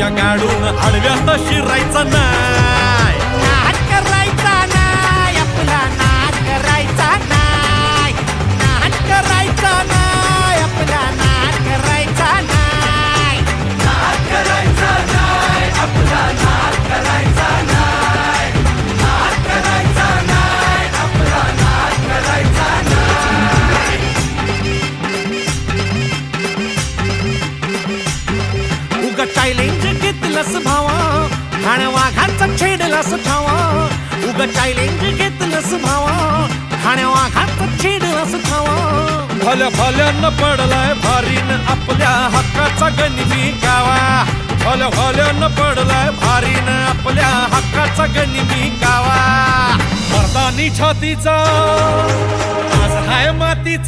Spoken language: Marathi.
डोक्या गाडून आडव्यात शिरायचं नाही. नाद करायचा नाही, आपला नाद करायचा नाही. नाद करायचा नाही, आपला नाद करायचा नाही. नाद करायचा नाही, आपला नाद करायचा नाही. नाद करायचा नाही, आपला नाद करायचा नाही. उगा चॅलेंज घेतलंस भावा, ठाण्या वाघाचा छेडलास ठावा. उगा चॅलेंज घेतलंस भावा, ठाण्या वाघाचा छेडलास ठावा. भल्या भल्यानं पडलाय भारीन आपल्या हक्काचा गनिमी गावा. भल्या भल्यानं पडलाय भारीन आपल्या हक्काचा गनिमी गावा. मर्दानी छातीचा आज हाय मातीचा